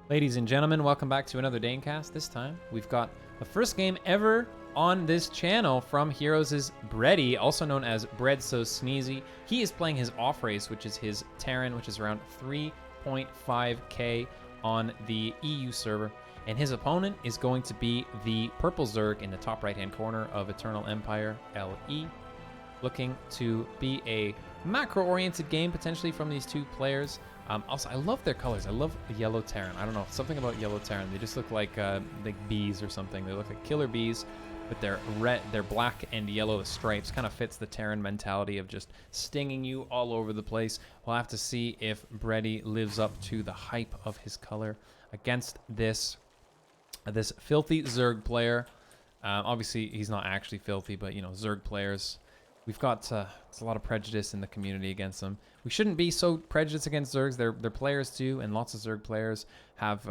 Ladies and gentlemen, welcome back to another Daincast. This time, we've got the first game ever on this channel from Heroes' BreaDy, also known as Bread So Sneezy. He is playing his off race, which is his Terran, which is around 3.5k on the EU server. And his opponent is going to be the purple Zerg in the top right-hand corner of Eternal Empire LE. Looking to be a macro-oriented game, potentially, from these two players. Also, I love their colors. I love the yellow Terran. I don't know, something about yellow Terran. They just look like bees or something. They look like killer bees, but they're red, they're black and yellow stripes. Kind of fits the Terran mentality of just stinging you all over the place. We'll have to see if BreaDy lives up to the hype of his color against this filthy Zerg player. Obviously, he's not actually filthy, but you know, Zerg players. We've got it's a lot of prejudice in the community against them. We shouldn't be so prejudiced against Zergs. They're players too, and lots of Zerg players have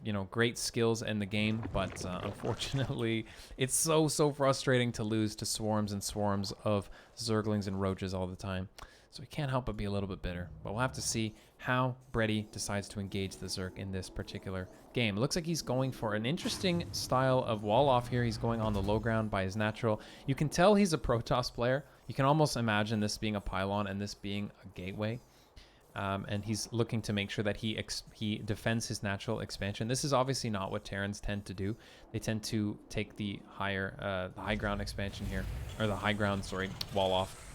you know, great skills in the game. But unfortunately, it's so frustrating to lose to swarms and swarms of Zerglings and Roaches all the time. So we can't help but be a little bit bitter. But we'll have to see how BreaDy decides to engage the Zerg in this particular game. It looks like he's going for an interesting style of wall off here. He's going on the low ground by his natural. You can tell he's a Protoss player. You can almost imagine this being a pylon and this being a gateway. And he's looking to make sure that he defends his natural expansion. This is obviously not what Terrans tend to do. They tend to take the high ground expansion here, or the high ground, sorry, wall off.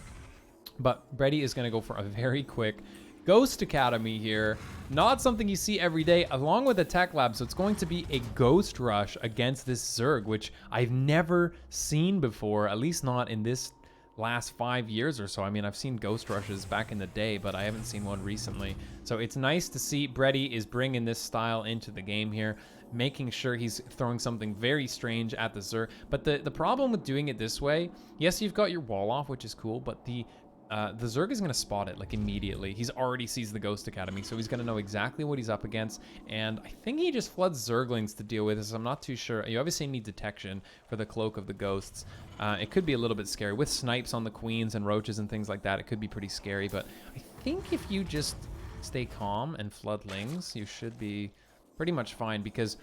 But BreaDy is going to go for a very quick Ghost Academy here. Not something you see every day, along with a Tech Lab. So it's going to be a Ghost Rush against this Zerg, which I've never seen before, at least not in this last 5 years or so. I mean, I've seen Ghost Rushes back in the day, but I haven't seen one recently. So it's nice to see BreaDy is bringing this style into the game here, making sure he's throwing something very strange at the Zerg. But the problem with doing it this way, yes, you've got your wall off, which is cool, but the Zerg is going to spot it like immediately. He's already sees the Ghost Academy, so he's going to know exactly what he's up against. And I think he just floods Zerglings to deal with this. I'm not too sure. You obviously need detection for the Cloak of the Ghosts. It could be a little bit scary. With snipes on the Queens and Roaches and things like that, it could be pretty scary. But I think if you just stay calm and flood Lings, you should be pretty much fine, because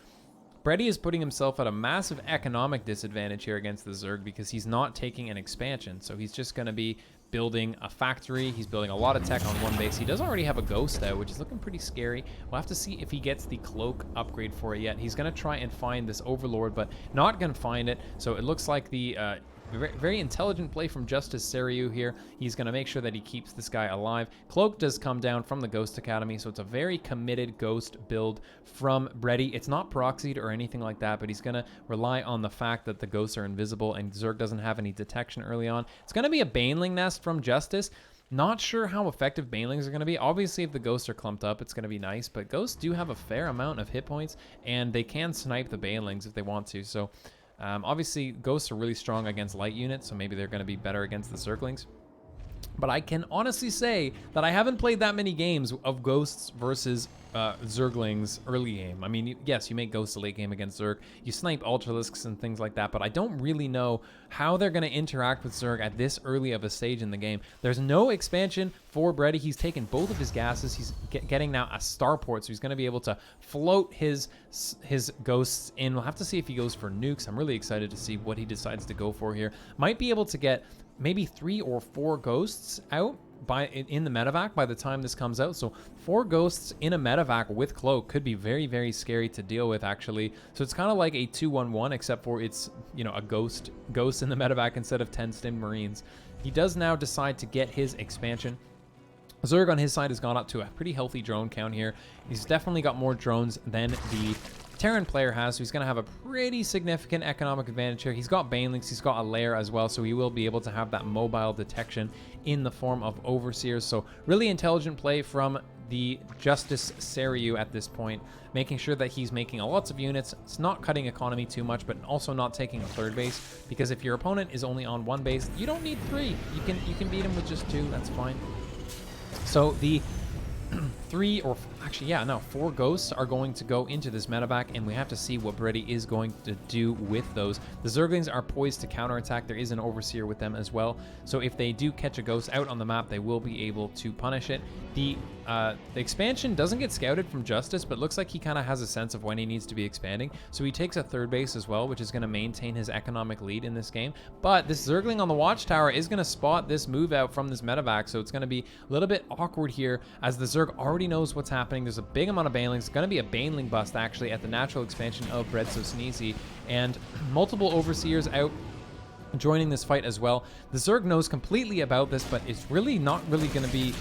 BreaDy is putting himself at a massive economic disadvantage here against the Zerg because he's not taking an expansion. So he's just going to be building a factory. He's building a lot of tech on one base. He does already have a Ghost out, which is looking pretty scary. We'll have to see if he gets the Cloak upgrade for it yet. He's going to try and find this Overlord, but not going to find it. So it looks like the very intelligent play from JusticeSeryu here. He's going to make sure that he keeps this guy alive. Cloak does come down from the Ghost Academy, so it's a very committed Ghost build from BreaDy. It's not proxied or anything like that, but he's going to rely on the fact that the Ghosts are invisible and Zerg doesn't have any detection early on. It's going to be a Baneling nest from Justice. Not sure how effective Banelings are going to be. Obviously, if the Ghosts are clumped up, it's going to be nice, but Ghosts do have a fair amount of hit points, and they can snipe the Banelings if they want to, so obviously, Ghosts are really strong against light units, so maybe they're going to be better against the Zerglings. But I can honestly say that I haven't played that many games of Ghosts versus Zerglings early game. I mean, yes, you make Ghosts a late game against Zerg. You snipe Ultralisks and things like that, but I don't really know how they're going to interact with Zerg at this early of a stage in the game. There's no expansion for BreaDy. He's taken both of his gases. He's getting now a starport, so he's going to be able to float his Ghosts in. We'll have to see if he goes for nukes. I'm really excited to see what he decides to go for here. Might be able to get maybe 3 or 4 Ghosts out in the medevac by the time this comes out. So 4 Ghosts in a medevac with Cloak could be very scary to deal with, actually. So it's kind of like a 2-1-1, except for it's, you know, a ghost in the medevac instead of 10 Stim Marines. He does now decide to get his expansion. Zerg on his side has gone up to a pretty healthy drone count here. He's definitely got more drones than the Terran player has, so he's going to have a pretty significant economic advantage here. He's got Banelings, he's got a lair as well, so he will be able to have that mobile detection in the form of Overseers. So really intelligent play from the JusticeSeryu at this point, making sure that he's making lots of units. It's not cutting economy too much, but also not taking a 3rd base, because if your opponent is only on 1 base, you don't need 3. You can beat him with just 2. That's fine. So the four ghosts are going to go into this medevac, and we have to see what BreaDy is going to do with those. The Zerglings are poised to counterattack. There is an Overseer with them as well, so if they do catch a ghost out on the map, they will be able to punish it. The expansion doesn't get scouted from Justice, but looks like he kind of has a sense of when he needs to be expanding, so he takes a third base as well, which is going to maintain his economic lead in this game. But this Zergling on the watchtower is going to spot this move out from this medevac, so it's going to be a little bit awkward here as the Zerg already knows what's happening. There's a big amount of banelings. It's going to be a baneling bust actually at the natural expansion of BreaDy, and multiple Overseers out joining this fight as well. The Zerg knows completely about this, but it's really not really going to be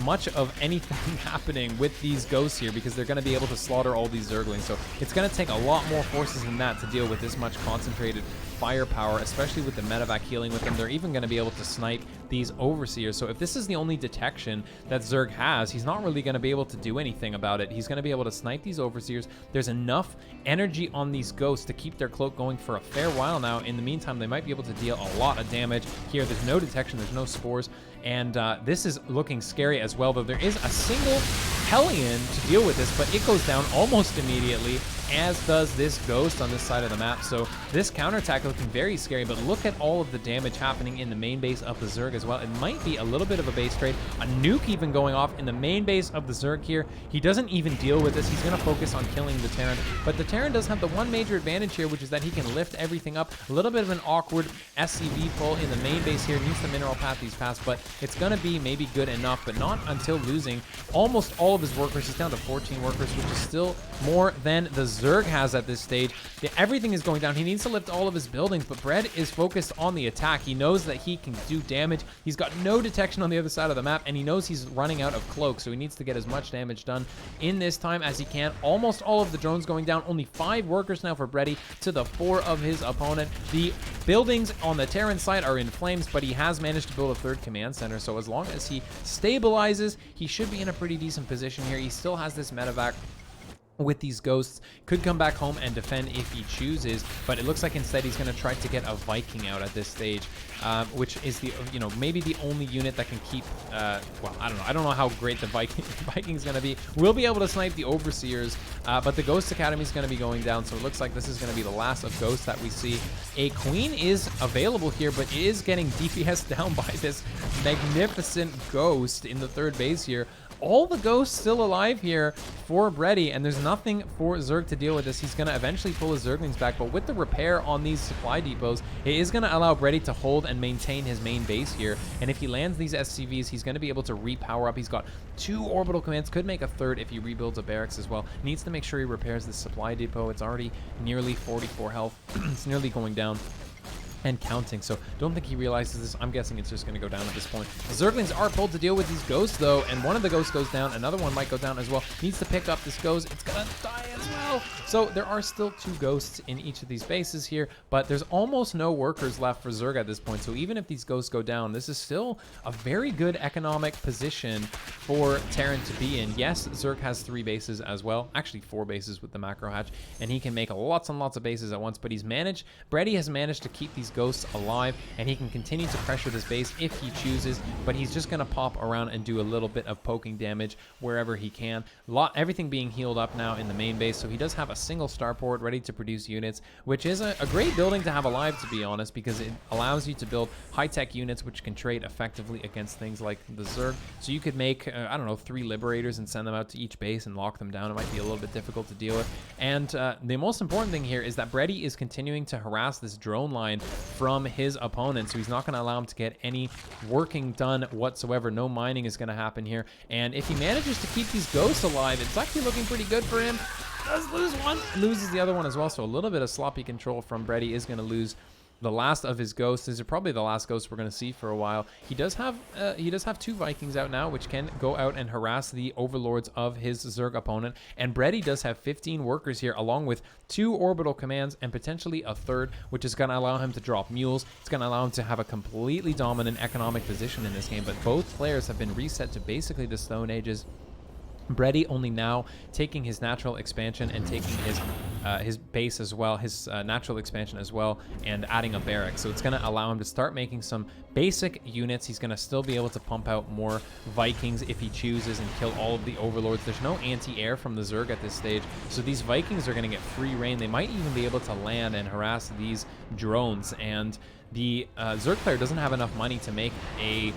much of anything happening with these ghosts here, because they're going to be able to slaughter all these Zerglings. So it's going to take a lot more forces than that to deal with this much concentrated firepower, especially with the medevac healing with them. They're even going to be able to snipe these Overseers. So if this is the only detection that Zerg has, he's not really going to be able to do anything about it. He's going to be able to snipe these Overseers. There's enough energy on these ghosts to keep their cloak going for a fair while now. In the meantime, they might be able to deal a lot of damage here. There's no detection, there's no spores, and this is looking scary as well, though there is a single Hellion to deal with this, but it goes down almost immediately, as does this ghost on this side of the map. So this counterattack looking very scary, but look at all of the damage happening in the main base of the Zerg as well. It might be a little bit of a base trade. A nuke even going off in the main base of the Zerg here. He doesn't even deal with this. He's going to focus on killing the Terran, but the Terran does have the one major advantage here, which is that he can lift everything up. A little bit of an awkward SCV pull in the main base here. Needs the mineral path these past, but it's going to be maybe good enough, but not until losing almost all of his workers. He's down to 14 workers, which is still more than the Zerg has at this stage. Everything is going down. He needs to lift all of his buildings, but BreaDy is focused on the attack. He knows that he can do damage. He's got no detection on the other side of the map, and he knows he's running out of cloak, so he needs to get as much damage done in this time as he can. Almost all of the drones going down. Only 5 workers now for BreaDy to the 4 of his opponent. The buildings on the Terran side are in flames, but he has managed to build a third command center, so as long as he stabilizes, he should be in a pretty decent position here. He still has this medevac with these ghosts, could come back home and defend if he chooses, but it looks like instead he's going to try to get a Viking out at this stage, which is the, maybe the only unit that can keep, well, I don't know how great the Viking's going to be. We'll be able to snipe the Overseers, but the Ghost Academy is going to be going down, so it looks like this is going to be the last of ghosts that we see. A Queen is available here, but it is getting DPS down by this magnificent Ghost in the third base here. All the ghosts still alive here for BreaDy, and there's nothing for Zerg to deal with this. He's going to eventually pull his Zerglings back, but with the repair on these supply depots, it is going to allow BreaDy to hold and maintain his main base here. And if he lands these SCVs, he's going to be able to repower up. He's got 2 orbital commands, could make a third if he rebuilds a barracks as well. Needs to make sure he repairs this supply depot. It's already nearly 44 health. It's nearly going down and counting, so don't think he realizes this. I'm guessing it's just going to go down at this point. The Zerglings are pulled to deal with these ghosts though, and one of the ghosts goes down, another one might go down as well. Needs to pick up this ghost. It's gonna die as well. So there are still 2 ghosts in each of these bases here, but there's almost no workers left for Zerg at this point, so even if these ghosts go down, this is still a very good economic position for Terran to be in. Yes, Zerg has 3 bases as well, actually 4 bases with the macro hatch, and he can make lots and lots of bases at once, but BreaDy has managed to keep these ghosts alive, and he can continue to pressure this base if he chooses, but he's just going to pop around and do a little bit of poking damage wherever he can. Everything being healed up now in the main base, so he does have a single starport ready to produce units, which is a great building to have alive, to be honest, because it allows you to build high-tech units which can trade effectively against things like the Zerg. So you could make, I don't know, 3 Liberators and send them out to each base and lock them down. It might be a little bit difficult to deal with. And the most important thing here is that BreaDy is continuing to harass this drone line from his opponent, so he's not going to allow him to get any working done whatsoever. No mining is going to happen here, and if he manages to keep these ghosts alive, it's actually looking pretty good for him. Does lose one, loses the other one as well, so a little bit of sloppy control from BreaDy. Is going to lose the last of his ghosts. These are probably the last ghosts we're going to see for a while. He does have 2 Vikings out now, which can go out and harass the overlords of his Zerg opponent. And BreaDy does have 15 workers here, along with 2 orbital commands and potentially a third, which is going to allow him to drop mules. It's going to allow him to have a completely dominant economic position in this game. But both players have been reset to basically the Stone Ages. BreaDy only now taking his natural expansion and taking his his base as well, his natural expansion as well, and adding a barrack. So it's going to allow him to start making some basic units. He's going to still be able to pump out more Vikings if he chooses and kill all of the overlords. There's no anti-air from the Zerg at this stage, so these Vikings are going to get free reign. They might even be able to land and harass these drones, and the Zerg player doesn't have enough money to make a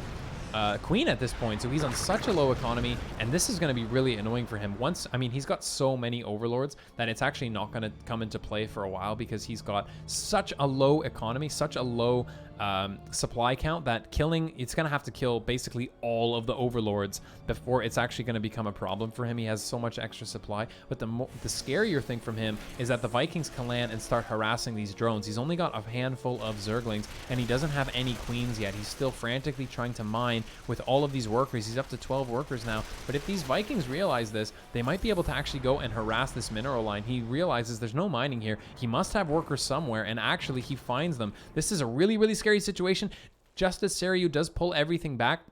queen at this point, so he's on such a low economy, and this is going to be really annoying for him. I mean, he's got so many overlords that it's actually not going to come into play for a while, because he's got such a low economy, such a low supply count, that it's going to have to kill basically all of the overlords before it's actually going to become a problem for him. He has so much extra supply, but the scarier thing from him is that the Vikings can land and start harassing these drones. He's only got a handful of Zerglings, and he doesn't have any queens yet. He's still frantically trying to mine with all of these workers. He's up to 12 workers now, but if these Vikings realize this, they might be able to actually go and harass this mineral line. He realizes there's no mining here. He must have workers somewhere, and actually he finds them. This is a really, really scary situation. JusticeSeryu does pull everything back,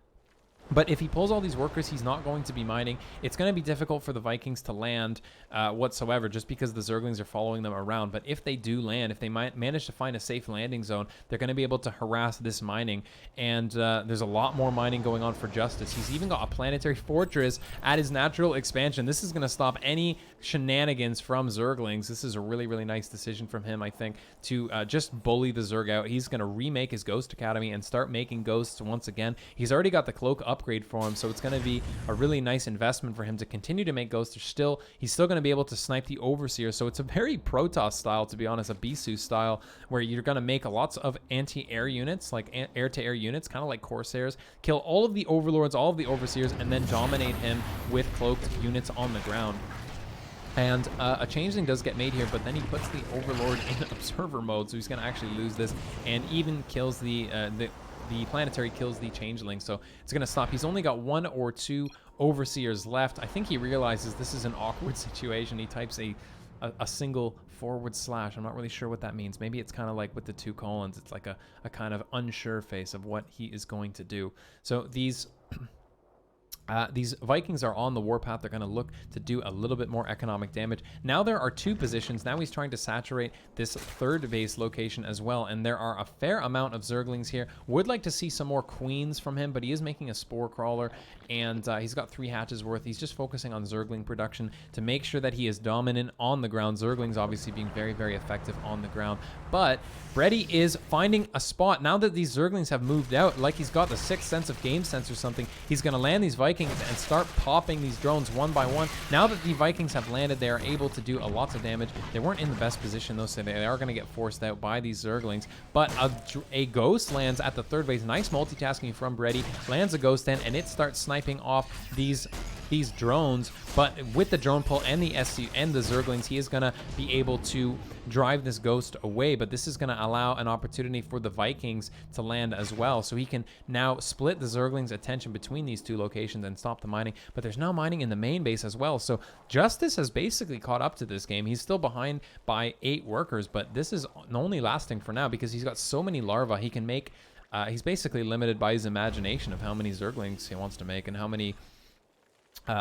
but if he pulls all these workers, he's not going to be mining. It's going to be difficult for the Vikings to land whatsoever, just because the Zerglings are following them around. But if they do land, if they might manage to find a safe landing zone, they're going to be able to harass this mining. And there's a lot more mining going on for Justice. He's even got a planetary fortress at his natural expansion. This is going to stop any shenanigans from Zerglings. This is a really, really nice decision from him, I think, to just bully the Zerg out. He's going to remake his Ghost Academy and start making ghosts once again. He's already got the cloak upgrade for him, so it's going to be a really nice investment for him to continue to make ghosts. He's still going to be able to snipe the Overseer, so it's a very Protoss style, to be honest, a Bisu style, where you're going to make lots of anti-air units, like air-to-air units, kind of like Corsairs, kill all of the Overlords, all of the Overseers, and then dominate him with cloaked units on the ground. And a changeling does get made here, but then he puts the Overlord in observer mode, so he's going to actually lose this, and even kills the planetary kills the changeling, so it's going to stop. He's only got 1 or 2 overseers left. I think he realizes this is an awkward situation. He types a single / I'm not really sure what that means. Maybe it's kind of like with the 2 colons. It's like a kind of unsure face of what he is going to do. So these Vikings are on the warpath. They're going to look to do a little bit more economic damage. Now there are 2 positions. Now he's trying to saturate this 3rd base location as well, and there are a fair amount of Zerglings here. Would like to see some more queens from him, but he is making a spore crawler, and he's got 3 hatches worth. He's just focusing on Zergling production to make sure that he is dominant on the ground. Zerglings obviously being very, very effective on the ground, but BreaDy is finding a spot. Now that these Zerglings have moved out, like he's got the 6th sense of game sense or something, he's going to land these Vikings and start popping these drones one by one. Now that the Vikings have landed, they are able to do a lot of damage. They weren't in the best position though, so they are going to get forced out by these Zerglings. But a ghost lands at the 3rd base. Nice multitasking from BreaDy. Lands a ghost then, and it starts sniping off these drones. But with the drone pull and the SC and the Zerglings, he is going to be able to drive this ghost away, but this is going to allow an opportunity for the Vikings to land as well, so he can now split the Zerglings' attention between these 2 locations and stop the mining. But there's now mining in the main base as well, so Justice has basically caught up to this game. He's still behind by 8 workers, but this is only lasting for now because he's got so many larvae. He can make he's basically limited by his imagination of how many Zerglings he wants to make and how many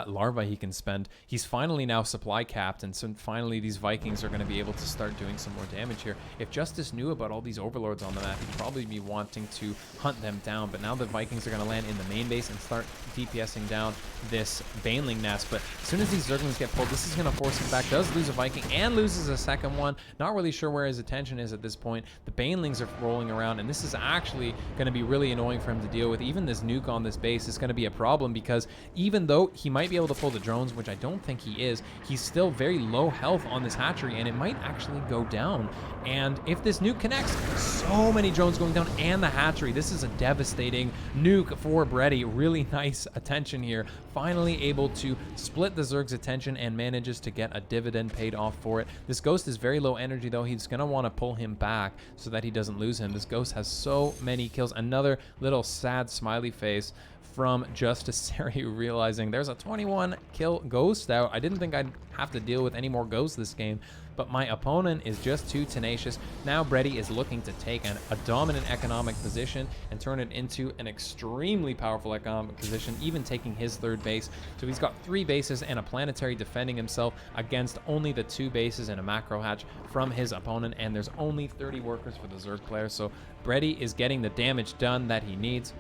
larvae he can spend. He's finally now supply capped, and so finally these Vikings are going to be able to start doing some more damage here. If Justice knew about all these overlords on the map, he'd probably be wanting to hunt them down, but now the Vikings are going to land in the main base and start DPSing down this Baneling nest. But as soon as these Zerglings get pulled, this is going to force him back. Does lose a Viking and loses a 2nd one. Not really sure where his attention is at this point. The Banelings are rolling around, and this is actually going to be really annoying for him to deal with. Even this nuke on this base is going to be a problem, because even though he might be able to pull the drones, which I don't think he is, he's still very low health on this hatchery, and it might actually go down. And if this nuke connects, so many drones going down and the hatchery. This is a devastating nuke for BreaDy. Really nice attention here. Finally able to split the Zerg's attention and manages to get a dividend paid off for it. This ghost is very low energy though. He's going to want to pull him back so that he doesn't lose him. This ghost has so many kills. Another little sad smiley face from JusticeSeryu, realizing there's a 21 kill ghost out. I didn't think I'd have to deal with any more ghosts this game, but my opponent is just too tenacious. Now BreaDy is looking to take a dominant economic position and turn it into an extremely powerful economic position, even taking his third base. So he's got 3 bases and a planetary defending himself against only the 2 bases and a macro hatch from his opponent, and there's only 30 workers for the Zerg player. So BreaDy is getting the damage done that he needs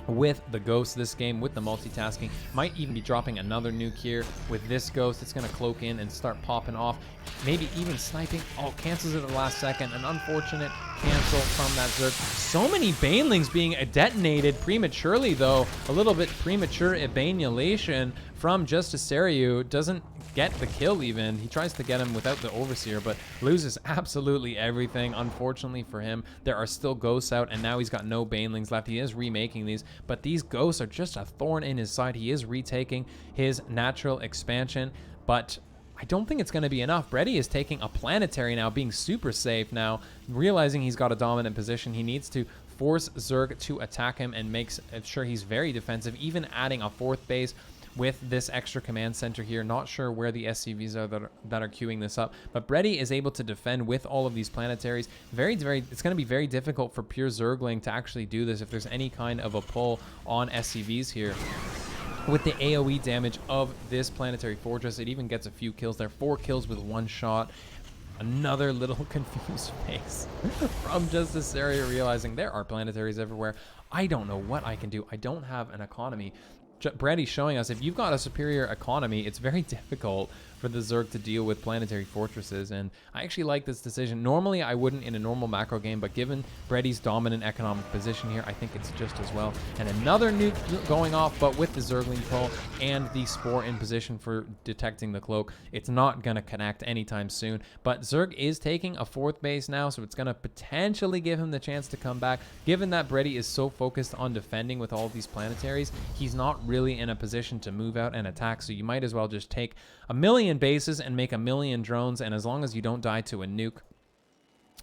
with the ghost this game, with the multitasking. Might even be dropping another nuke here with this ghost. It's going to cloak in and start popping off, maybe even sniping. Oh, cancels it at the last second. An unfortunate cancel from that Zerg. So many banelings being detonated prematurely, though. A little bit premature banulation from JusticeSeryu. Doesn't get the kill even. He tries to get him without the Overseer, but loses absolutely everything. Unfortunately for him, there are still ghosts out, and now he's got no banelings left. He is remaking these, but these ghosts are just a thorn in his side. He is retaking his natural expansion, but I don't think it's going to be enough. BreaDy is taking a planetary now, being super safe now, realizing he's got a dominant position. He needs to force Zerg to attack him and makes sure he's very defensive, even adding a 4th base with this extra command center here. Not sure where the SCVs are that are queuing this up, but BreaDy is able to defend with all of these planetaries. It's going to be very difficult for pure Zergling to actually do this if there's any kind of a pull on SCVs here. With the AoE damage of this planetary fortress, it even gets a few kills there. 4 kills with 1 shot. Another little confused face from JusticeSeryu, realizing there are planetaries everywhere. I don't know what I can do. I don't have an economy. BreaDy showing us if you've got a superior economy, it's very difficult for the Zerg to deal with planetary fortresses, and I actually like this decision. Normally I wouldn't in a normal macro game, but given BreaDy's dominant economic position here, I think it's just as well. And another nuke going off, but with the Zergling pull and the Spore in position for detecting the cloak, it's not going to connect anytime soon. But Zerg is taking a 4th base now, so it's going to potentially give him the chance to come back. Given that BreaDy is so focused on defending with all of these planetaries, he's not really in a position to move out and attack, so you might as well just take a million bases and make a million drones, and as long as you don't die to a nuke,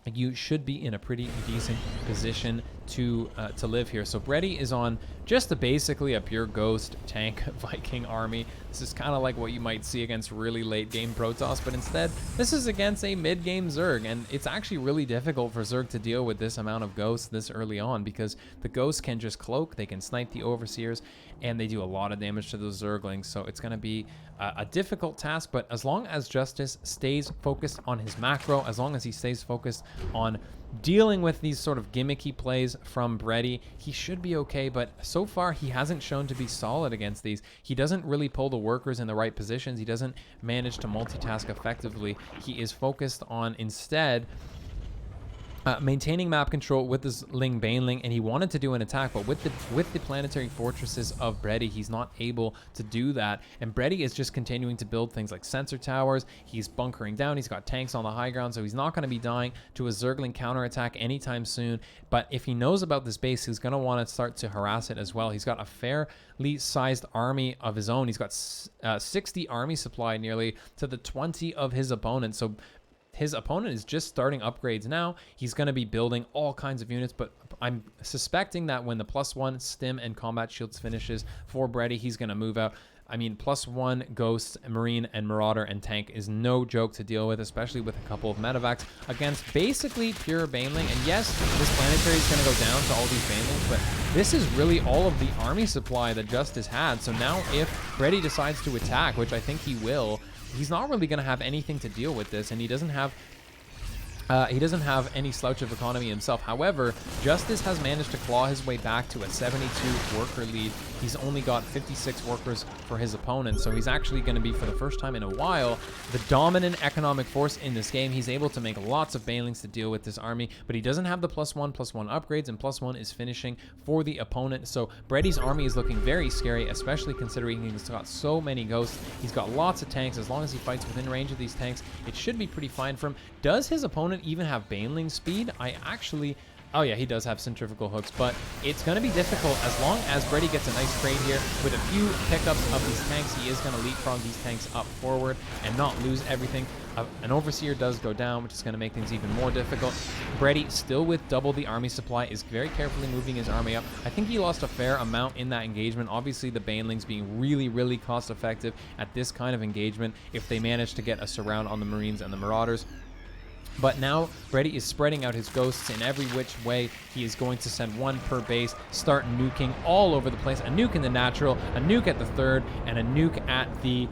you should be in a pretty decent position to live here. So BreaDy is on just basically a pure ghost tank Viking army. This is kind of like what you might see against really late game Protoss, but instead this is against a mid game Zerg, and it's actually really difficult for Zerg to deal with this amount of ghosts this early on, because the ghosts can just cloak, they can snipe the Overseers, and they do a lot of damage to those Zerglings. So it's going to be a difficult task, but as long as Justice stays focused on his macro, as long as he stays focused on dealing with these sort of gimmicky plays from BreaDy, he should be okay. But so far he hasn't shown to be solid against these. He doesn't really pull the workers in the right positions. He doesn't manage to multitask effectively. He is focused on instead maintaining map control with this Ling Baneling, and he wanted to do an attack, but with the planetary fortresses of BreaDy, he's not able to do that. And BreaDy is just continuing to build things like sensor towers. He's bunkering down. He's got tanks on the high ground, so he's not going to be dying to a Zergling counterattack anytime soon. But if he knows about this base, he's going to want to start to harass it as well. He's got a fairly sized army of his own. He's got 60 army supply, nearly to the 20 of his opponent. So his opponent is just starting upgrades now. He's going to be building all kinds of units, but I'm suspecting that when the +1 stim and combat shields finishes for BreaDy, he's going to move out. I mean, +1 Ghost, Marine, and Marauder and Tank is no joke to deal with, especially with a couple of medevacs against basically pure Baneling. And yes, this planetary is going to go down to all these Banelings, but this is really all of the army supply that Justice had. So now if BreaDy decides to attack, which I think he will, he's not really going to have anything to deal with this, and he doesn't have any slouch of economy himself. However, Justice has managed to claw his way back to a 72 worker lead. He's only got 56 workers for his opponent, so he's actually going to be, for the first time in a while, the dominant economic force in this game. He's able to make lots of Banelings to deal with this army, but he doesn't have the +1/+1 upgrades, and +1 is finishing for the opponent. So BreaDy's army is looking very scary, especially considering he's got so many ghosts. He's got lots of tanks. As long as he fights within range of these tanks, it should be pretty fine for him. Does his opponent even have Baneling speed? I actually Oh yeah, he does have centrifugal hooks, but it's going to be difficult as long as BreaDy gets a nice trade here. With a few pickups of these tanks, he is going to leapfrog these tanks up forward and not lose everything. An Overseer does go down, which is going to make things even more difficult. BreaDy, still with double the army supply, is very carefully moving his army up. I think he lost a fair amount in that engagement. Obviously, the Banelings being really, really cost-effective at this kind of engagement if they manage to get a surround on the Marines and the Marauders. But now BreaDy is spreading out his ghosts in every which way. He is going to send one per base, start nuking all over the place. A nuke in the natural, a nuke at the third, and a nuke at the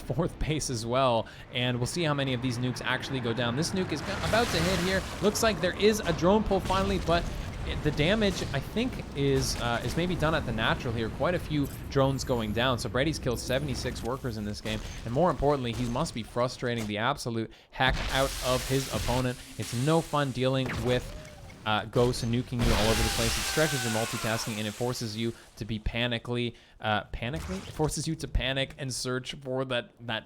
fourth base as well. And we'll see how many of these nukes actually go down. This nuke is about to hit here. Looks like there is a drone pull finally, but the damage, I think, is maybe done at the natural here. Quite a few drones going down. So BreaDy's killed 76 workers in this game. And more importantly, he must be frustrating the absolute heck out of his opponent. It's no fun dealing with ghosts and nuking you all over the place. It stretches your multitasking and it forces you to be It forces you to panic and search for that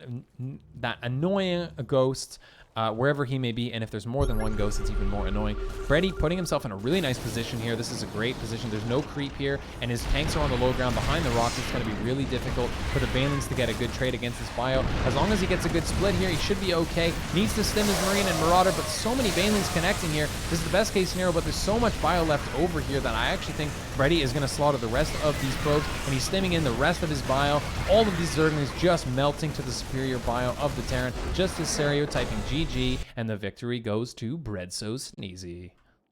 annoying ghost wherever he may be, and if there's more than one ghost, it's even more annoying. BreaDy putting himself in a really nice position here. This is a great position. There's no creep here, and his tanks are on the low ground behind the rocks. It's going to be really difficult for the Banelings to get a good trade against this bio. As long as he gets a good split here, he should be okay. Needs to stem his Marine and Marauder, but so many Banelings connecting here. This is the best case scenario, but there's so much bio left over here that I actually think BreaDy is going to slaughter the rest of these probes, and he's stemming in the rest of his bio. All of these Zerglings just melting to the superior bio of the Terran. JusticeSeryu typing GG, and the victory goes to BreaDy.